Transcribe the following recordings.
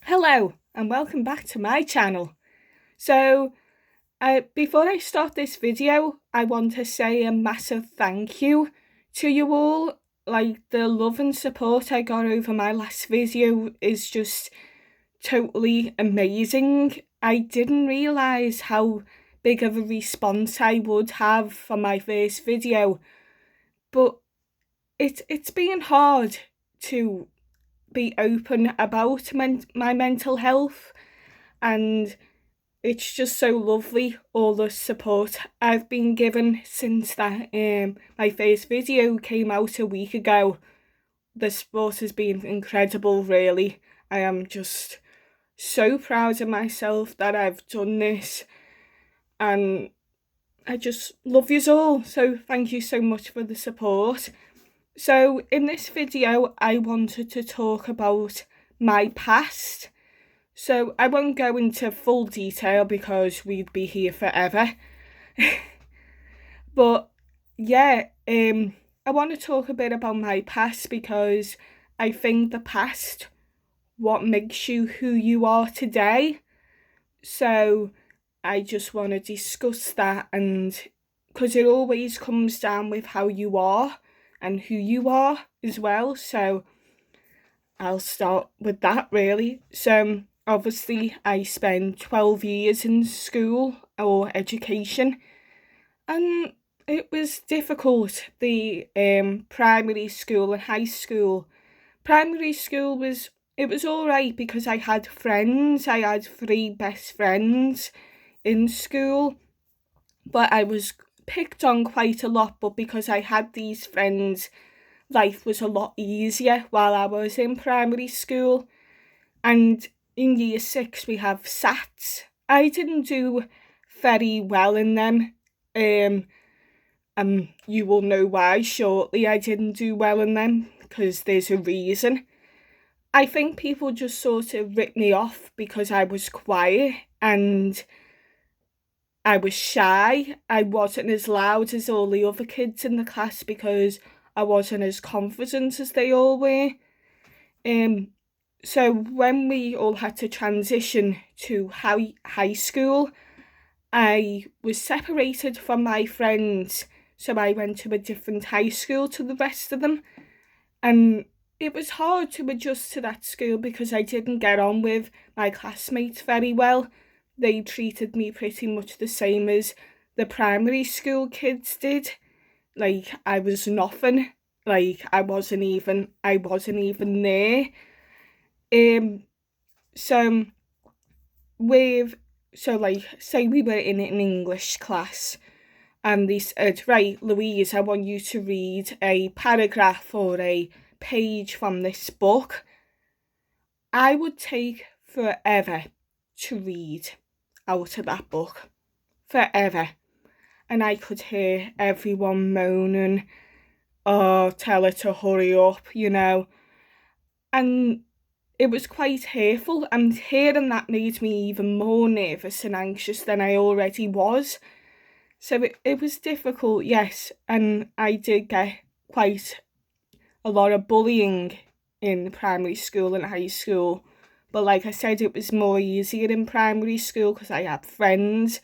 Hello and welcome back to my channel. So before I start this video, I want to say a massive thank you to you all. Like, the love and support I got over my last video is just totally amazing. I didn't realise how big of a response I would have for my first video, but it's been hard to be open about my mental health, and it's just so lovely, all the support I've been given since that my first video came out a week ago. The support has been incredible, really. I am just so proud of myself that I've done this, and I just love you all, so thank you so much for the support. So in this video I wanted to talk about my past. So I won't go into full detail because we'd be here forever. But yeah, I want to talk a bit about my past because I think the past what makes you who you are today. So I just want to discuss that, and because it always comes down with how you are and who you are as well. So I'll start with that, really. So obviously I spent 12 years in school or education, and it was difficult. The primary school and high school. Primary school was all right because I had friends. I had 3 best friends in school, but I was picked on quite a lot. But because I had these friends, life was a lot easier while I was in primary school. And in year 6 we have SATs. I didn't do very well in them. And you will know why shortly. I didn't do well in them because there's a reason. I think people just sort of writ me off because I was quiet and I was shy. I wasn't as loud as all the other kids in the class because I wasn't as confident as they all were. So when we all had to transition to high school, I was separated from my friends, so I went to a different high school to the rest of them, and it was hard to adjust to that school because I didn't get on with my classmates very well. They treated me pretty much the same as the primary school kids did. Like, I was nothing. Like, I wasn't even there. So say we were in an English class and they said, right, Louise, I want you to read a paragraph or a page from this book. I would take forever to read out of that book. Forever. And I could hear everyone moaning, oh, tell her to hurry up, And it was quite hurtful, and hearing that made me even more nervous and anxious than I already was. So it was difficult, yes, and I did get quite a lot of bullying in primary school and high school. But like I said, it was more easier in primary school because I had friends.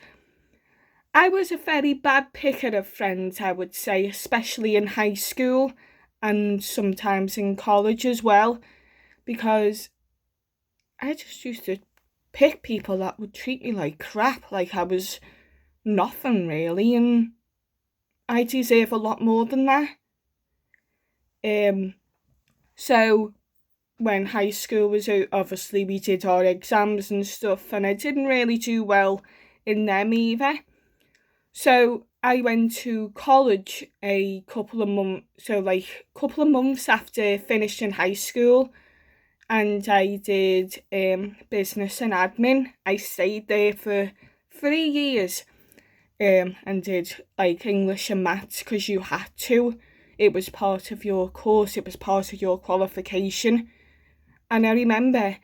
I was a very bad picker of friends, I would say, especially in high school and sometimes in college as well, because I just used to pick people that would treat me like crap, like I was nothing really, and I deserve a lot more than that. So when high school was out, obviously we did our exams and stuff, and I didn't really do well in them either. So I went to college a couple of months after finishing high school, and I did business and admin. I stayed there for 3 years and did like English and maths because you had to. It was part of your course, it was part of your qualification. And I remember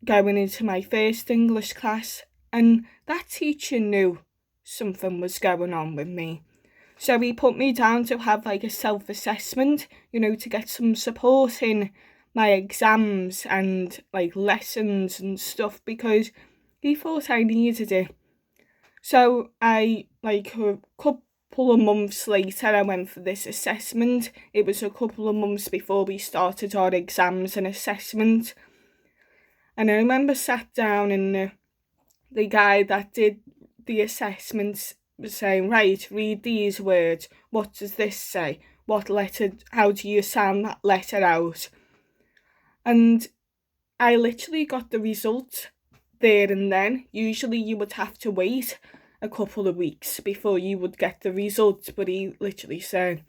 going into my first English class, and that teacher knew something was going on with me. So he put me down to have like a self-assessment, to get some support in my exams and like lessons and stuff because he thought I needed it. So I, like, a couple of months later, I went for this assessment. It was a couple of months before we started our exams and assessment. And I remember sat down and the guy that did the assessments was saying, right, read these words. What does this say? What letter, how do you sound that letter out? And I literally got the result there and then. Usually you would have to wait a couple of weeks before you would get the results, but he literally said,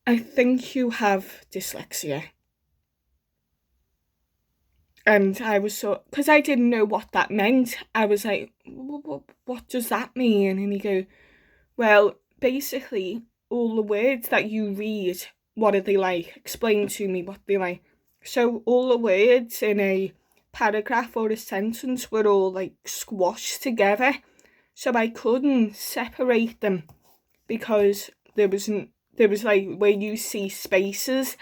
I think you have dyslexia. And I was so, because I didn't know what that meant, I was like, what does that mean? And he go, well, basically, all the words that you read, what are they like? Explain to me what they like. So all the words in a paragraph or a sentence were all like squashed together. So I couldn't separate them because there was like where you see spaces.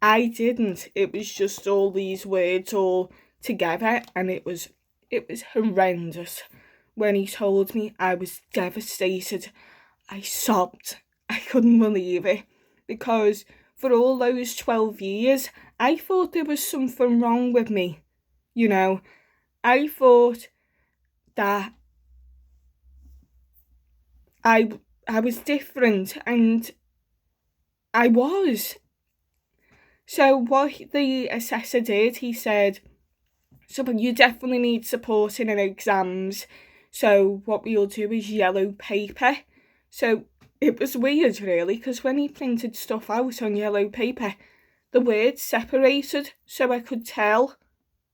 I didn't. It was just all these words all together, and it was horrendous. When he told me, I was devastated. I sobbed. I couldn't believe it because for all those 12 years, I thought there was something wrong with me. You know, I thought that I was different, and I was. So what the assessor did, he said, so you definitely need support in exams. So what we'll do is yellow paper. So it was weird really, because when he printed stuff out on yellow paper, the words separated so I could tell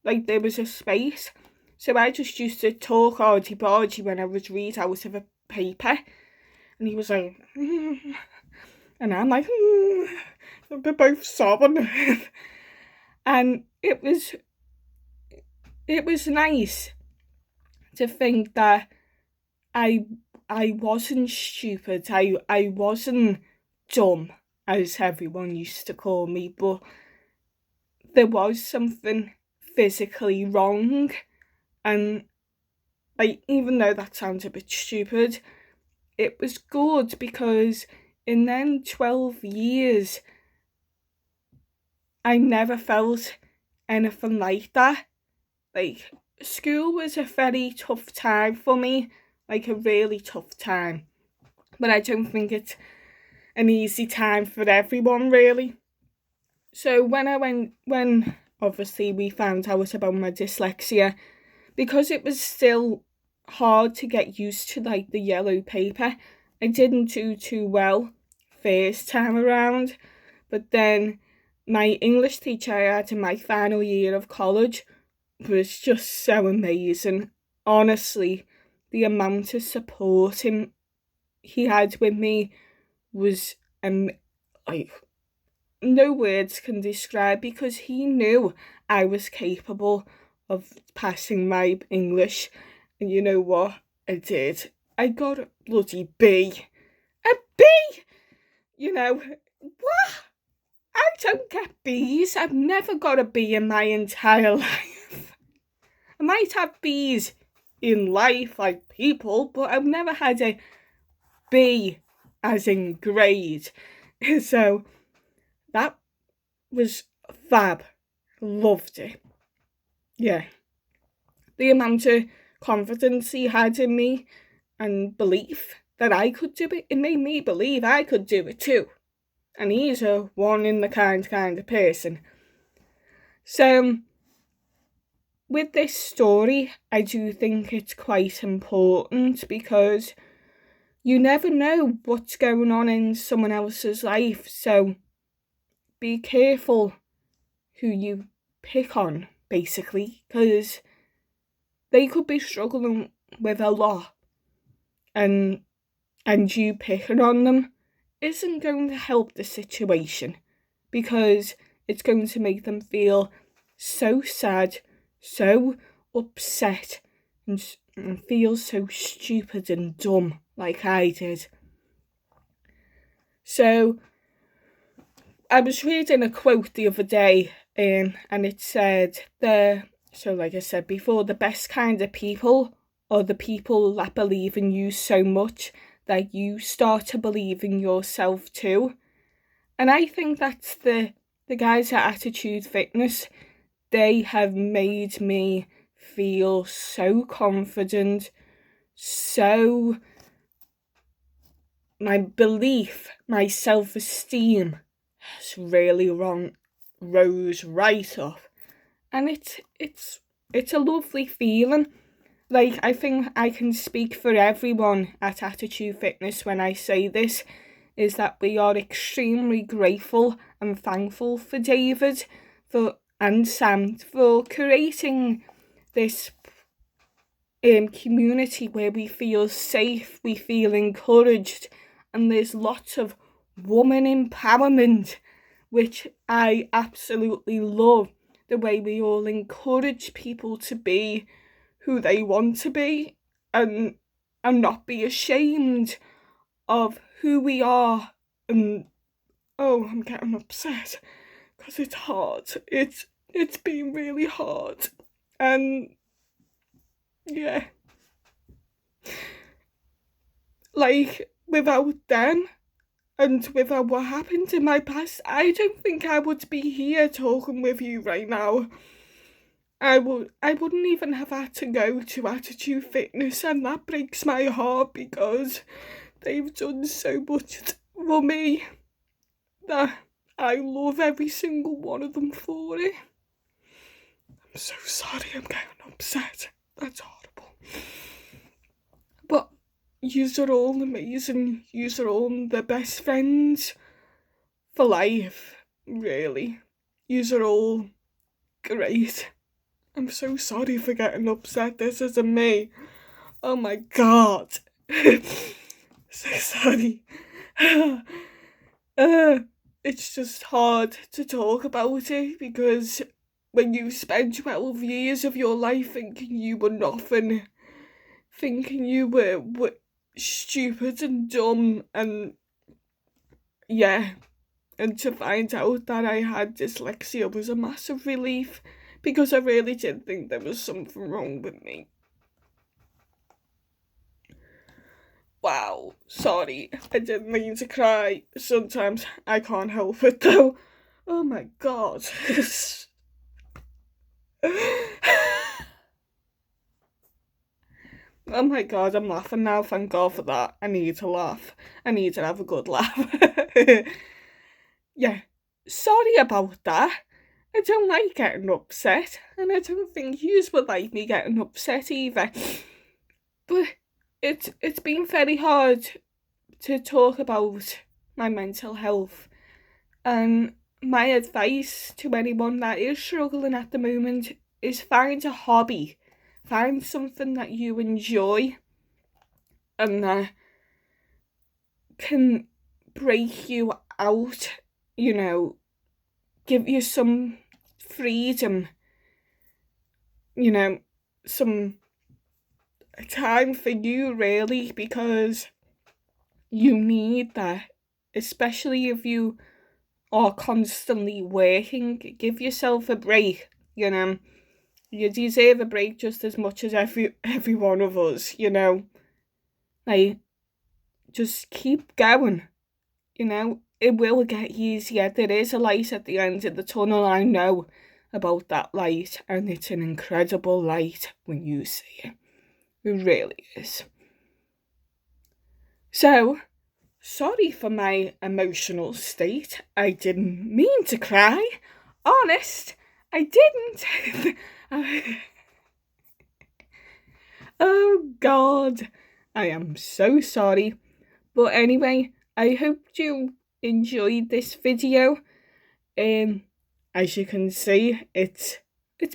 like there was a space. So I just used to talk argy-bargy when I would read out of a paper. And he was like, and I'm like, we're both sobbing. And it was nice to think that I wasn't stupid. I wasn't dumb, as everyone used to call me, but there was something physically wrong. And like, even though that sounds a bit stupid, it was good because in them 12 years, I never felt anything like that. Like, school was a very tough time for me, like a really tough time. But I don't think it's an easy time for everyone, really. So when obviously we found out about my dyslexia, because it was still hard to get used to like the yellow paper, I didn't do too well first time around. But then my English teacher I had in my final year of college was just so amazing. Honestly, the amount of support he had with me was like no words can describe, because he knew I was capable of passing my English. And you know what? I did. I got a bloody B. A B! You know, what? I don't get B's. I've never got a B in my entire life. I might have B's in life, like people, but I've never had a B as in grade. So that was fab. Loved it. Yeah. The amount of confidence he had in me and belief that I could do it made me believe I could do it too. And he's a one in the kind of person. So with this story, I do think it's quite important because you never know what's going on in someone else's life. So be careful who you pick on, basically, because they could be struggling with a lot, and you picking on them isn't going to help the situation, because it's going to make them feel so sad, so upset, and feel so stupid and dumb like I did. So I was reading a quote the other day, and it said, so like I said before, the best kind of people are the people that believe in you so much that you start to believe in yourself too. And I think that's the guys at Attitude Fitness. They have made me feel so confident, so my belief, my self-esteem has really rose right up. And it's a lovely feeling. Like, I think I can speak for everyone at Attitude Fitness when I say this, is that we are extremely grateful and thankful for David and Sam for creating this community where we feel safe, we feel encouraged, and there's lots of woman empowerment, which I absolutely love. The way we all encourage people to be who they want to be and not be ashamed of who we are. And oh, I'm getting upset because it's hard. It's been really hard. And yeah, like, without them and without what happened in my past, I don't think I would be here talking with you right now. I wouldn't even have had to go to Attitude Fitness, and that breaks my heart because they've done so much for me that I love every single one of them for it. I'm so sorry, I'm getting upset. That's horrible. But yous are all amazing. Yous are all the best friends for life, really. Yous are all great. I'm so sorry for getting upset. This isn't me. Oh my god. So sorry. It's just hard to talk about it because when you spend 12 years of your life thinking you were nothing, thinking you were stupid and dumb, and yeah, and to find out that I had dyslexia was a massive relief, because I really did think there was something wrong with me. Wow, sorry, I didn't mean to cry. Sometimes I can't help it though. Oh my god. Oh my god, I'm laughing now, thank God for that. I need to laugh. I need to have a good laugh. Yeah, sorry about that. I don't like getting upset, and I don't think yous would like me getting upset either. But it's been very hard to talk about my mental health, and my advice to anyone that is struggling at the moment is find a hobby. Find something that you enjoy and that can break you out, you know, give you some freedom, you know, some time for you, really, because you need that, especially if you are constantly working. Give yourself a break, you know. You deserve a break just as much as every one of us, you know. Like, just keep going, you know. It will get easier. There is a light at the end of the tunnel. I know about that light, and it's an incredible light when you see it. It really is. So, sorry for my emotional state. I didn't mean to cry. Honest, I didn't. Oh God, I am so sorry. But anyway, I hope you enjoyed this video. As you can see, it's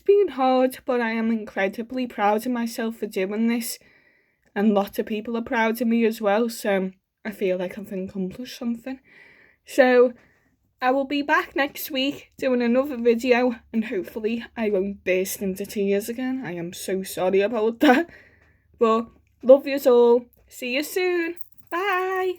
been hard, but I am incredibly proud of myself for doing this. And lots of people are proud of me as well, so I feel like I've accomplished something. So I will be back next week doing another video, and hopefully I won't burst into tears again. I am so sorry about that. But love yous all. See you soon. Bye.